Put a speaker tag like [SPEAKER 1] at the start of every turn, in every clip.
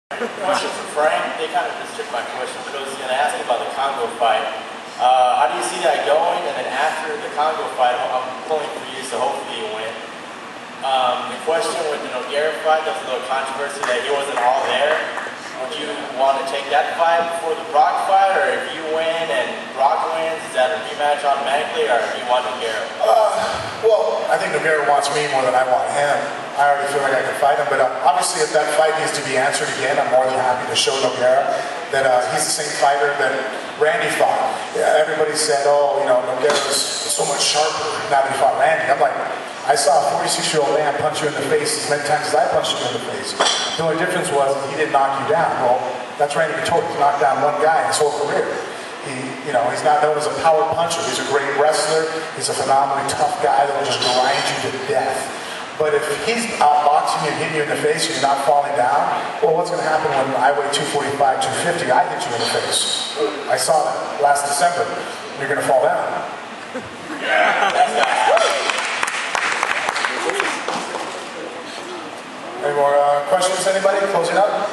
[SPEAKER 1] Question for Frank. They kind of just took my question, but I was going to ask you about the Congo fight. How do you see that going? And then after the Congo fight, I'm pulling for you, so hopefully you win. The question with the Nogueira fight, there was a little controversy that he wasn't all there. Would you want to take that fight before the Brock fight, or if you win and Brock wins, is that a rematch automatically, or do you want Nogueira?
[SPEAKER 2] Well, I think Nogueira wants me more than I want him. I already feel like I can fight him, but obviously if that fight needs to be answered again, I'm more than happy to show Nogueira that he's the same fighter that Randy fought. Yeah, everybody said, oh, you know, Nogueira's so much sharper now that he fought Randy. I'm like, I saw a 46-year-old man punch you in the face as many times as I punched him in the face. The only difference was he didn't knock you down. Well, that's Randy Torres. He knocked down one guy in his whole career. He's not known as a power puncher. He's a great wrestler. He's a phenomenally tough guy that will just grind you to death. But if he's outboxing you and hitting you in the face and you're not falling down, well, what's going to happen when I weigh 245, 250, I hit you in the face? I saw that last December. You're going to fall down. Any more questions, anybody? Closing up?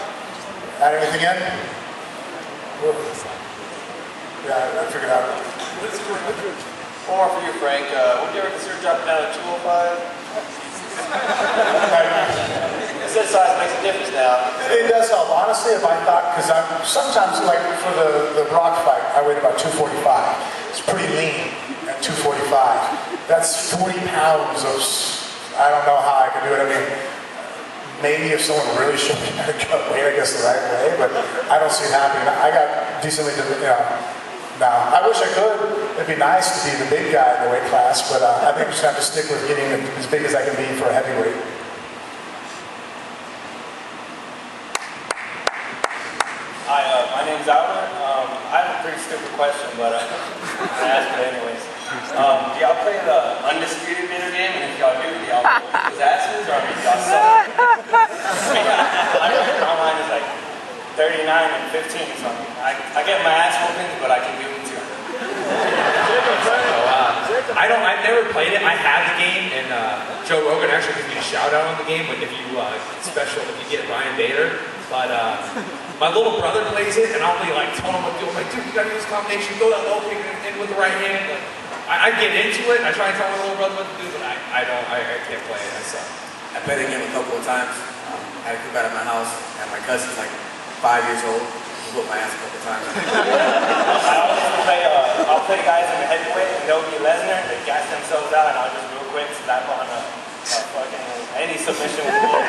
[SPEAKER 2] Add anything in? Yeah, I figured out.
[SPEAKER 1] Or for you, Frank, would you ever consider dropping down to 205? This size makes a difference now.
[SPEAKER 2] It does help. Honestly, if I thought, because I'm sometimes, like for the Brock fight, I weighed about 245. It's pretty lean at 245. That's 40 pounds of, I don't know how I could do it. I mean, maybe if someone really showed me how to cut weight, I guess the right way, but I don't see it happening. I got decently, now, I wish I could. It'd be nice to be the big guy in the weight class, but I think I'm just going to have to stick with getting as big as I can be for a heavyweight.
[SPEAKER 1] Hi, my name's Albert. I have a pretty stupid question, but I'm going to ask it anyways. Do y'all play the Undisputed video game? And if y'all do y'all whoop his asses, or y'all suck? I know online is like 39 and 15 or something. I get my ass whoopings, but I can do them too.
[SPEAKER 3] I've never played it. I have the game, and Joe Rogan actually gives me a shout out on the game. But if you if you get Ryan Bader, but my little brother plays it, and I'll be like telling him what to do. I'm like, dude, you gotta use this combination. Throw that low kick in with the right hand. Like, I get into it. I try and tell my little brother what to do, but I can't play it. I suck.
[SPEAKER 4] I played the game a couple of times. I had to come out of my house, and my cousin's like 5 years old. He whooped my ass a couple of times.
[SPEAKER 1] I'll play guys in the heavyweight, and they'll be Lesnar. They gas themselves out, and I'll just real quick slap on a fucking any submission with the ball.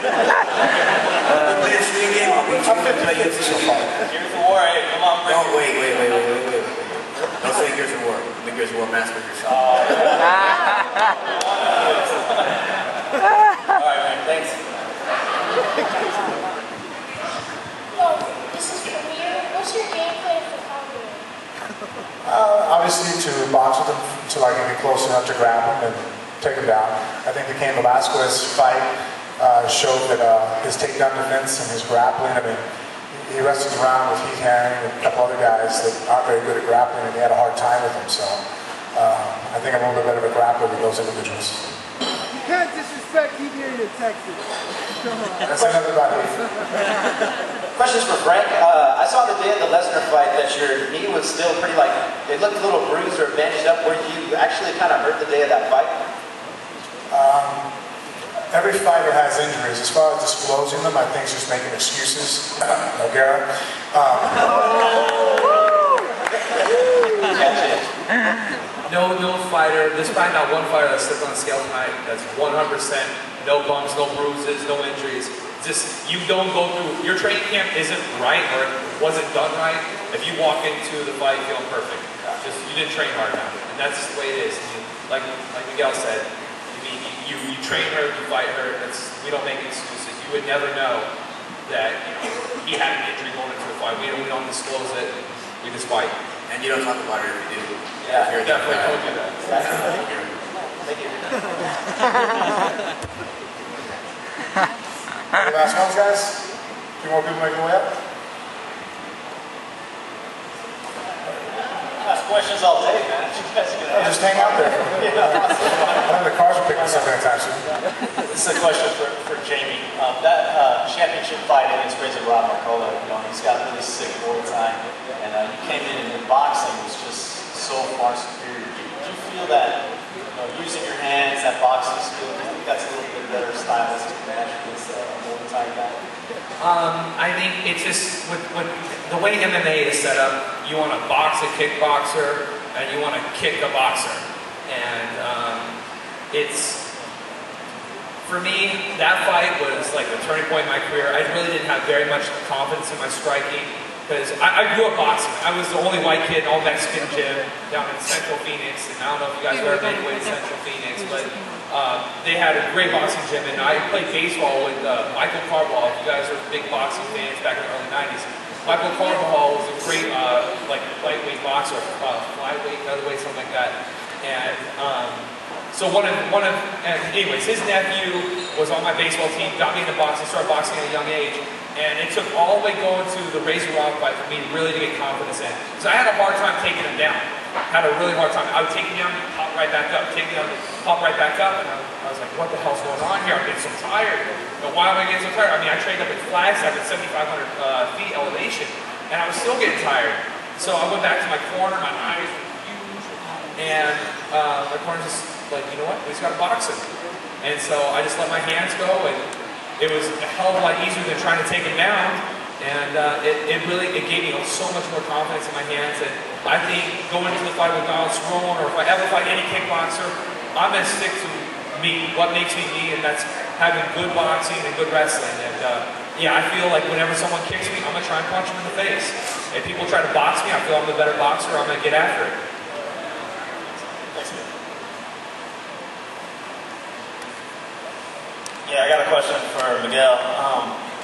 [SPEAKER 4] Play a stream game. I'll beat you.
[SPEAKER 1] Here's the war. Hey, come on, bring it.
[SPEAKER 4] Wait. Don't say Gears of War. The Gears of War massacre yourself.
[SPEAKER 1] Alright, man, thanks.
[SPEAKER 5] Well, this is for you. What's your game plan for Congo?
[SPEAKER 2] Obviously to box with him until I can get close enough to grab him and take him down. I think the Cain Velasquez fight showed that his takedown defense and his grappling, I mean, he wrestled around with Heath Herring and a couple other guys that aren't very good at grappling, and he had a hard time with him. So I think I'm a little bit better of a grappler with those individuals.
[SPEAKER 6] You can't disrespect Heath Herring in Texas. Come on.
[SPEAKER 2] That's another body.
[SPEAKER 1] Questions for Frank. I saw the day of the Lesnar fight that your knee was still pretty it looked a little bruised or bandaged up. Were you actually kind of hurt the day of that fight?
[SPEAKER 2] Every fighter has injuries. As far as disclosing them, I think it's just making excuses. Nogueira.
[SPEAKER 3] No fighter. There's probably not one fighter that slipped on the scale tonight that's 100%. No bumps, no bruises, no injuries. Just you don't go through. Your training camp isn't right or wasn't done right. If you walk into the fight feeling perfect, just you didn't train hard enough, and that's just the way it is. Like Miguel said. You train her, you fight her. We don't make excuses. You would never know that he had an injury going into the fight. We don't disclose it. We just fight.
[SPEAKER 4] And you don't talk about it if you do.
[SPEAKER 1] Yeah,
[SPEAKER 3] You're definitely don't do that.
[SPEAKER 1] Thank you.
[SPEAKER 2] Any last ones, guys? A few more people making their way up?
[SPEAKER 1] Ask questions all day, man. You guys are gonna
[SPEAKER 2] Just hang out there. I know the cars are picking us up anytime soon.
[SPEAKER 1] This is a question for Jamie. That championship fight against Razor Rob Marcola. You know, he's got really sick Muay Thai, and you came in and your boxing was just so far superior. Did you feel that, you know, using your hands, that boxing skill, do you think that's a little bit better stylistic match against a Muay Thai guy?
[SPEAKER 3] I think it's just with the way MMA is set up, you want to box a kickboxer and you want to kick a boxer. And it's, for me, that fight was like the turning point in my career. I really didn't have very much confidence in my striking because I grew up boxing. I was the only white kid in all Mexican gym down in Central Phoenix. And I don't know if you guys ever made your way to Central Phoenix, but they had a great boxing gym. And I played baseball with Michael Carbajal. If you guys are big boxing fans back in the early 90s. Michael Carbajal was a great like lightweight boxer, flyweight, featherweight, something like that. And so anyways, his nephew was on my baseball team, got me into boxing, started boxing at a young age, and it took all the way going to the Razor Rob fight for me really to get confidence in. Because I had a hard time taking him down. Had a really hard time. I would take him down, he'd pop right back up, take him down, pop right back up, and I was like, what the hell's going on here? I'm getting so tired. You know, why am I getting so tired? I mean, I trained up at Flagstaff at 7,500 feet elevation, and I was still getting tired. So I went back to my corner, my eyes were huge, and my corner just like, you know what, we just got to box him. And so I just let my hands go, and it was a hell of a lot easier than trying to take him down. And it gave me so much more confidence in my hands. And I think going into the fight with Donald Cerrone, or if I ever fight any kickboxer, I'm going to stick to me, what makes me me, and that's having good boxing and good wrestling. And yeah, I feel like whenever someone kicks me, I'm going to try and punch him in the face. If people try to box me, I feel I'm the better boxer, I'm going to get after it.
[SPEAKER 1] Yeah, I got a question for Miguel.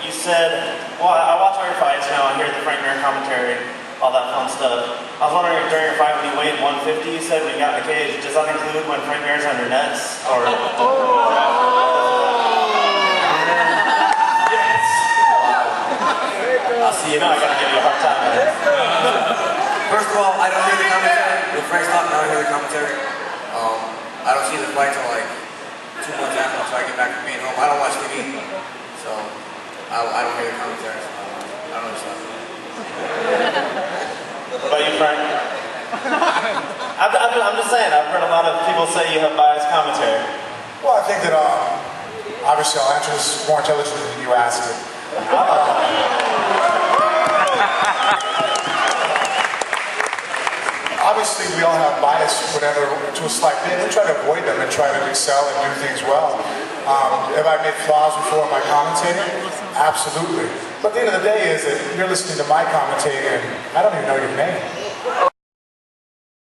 [SPEAKER 1] You said, well, I watch all your fights, you know, I hear the Frank Mir commentary, all that fun stuff. I was wondering if during your fight when you weighed 150, you said when you got in the cage, does that include when Frank Mir's on your nets? Or
[SPEAKER 3] Yes!
[SPEAKER 4] I'll see you.
[SPEAKER 1] know I gotta give you a hard time.
[SPEAKER 4] First of all, I don't hear the commentary. When Frank's talking, I don't hear the commentary. I don't see the fight till like 2 months after I get back from being home. I don't watch TV, so I don't hear the commentary. So I don't understand.
[SPEAKER 1] What about you, Frank? I'm just saying, I've heard a lot of people say you have biased commentary.
[SPEAKER 2] Well, I think that obviously I'll answer this more intelligently than you asked it. Obviously, we all have bias, whatever, to a slight bit. We try to avoid them and try to excel and do things well. Have I made flaws before in my commentating? Absolutely. But at the end of the day is that you're listening to my commentating and I don't even know your name.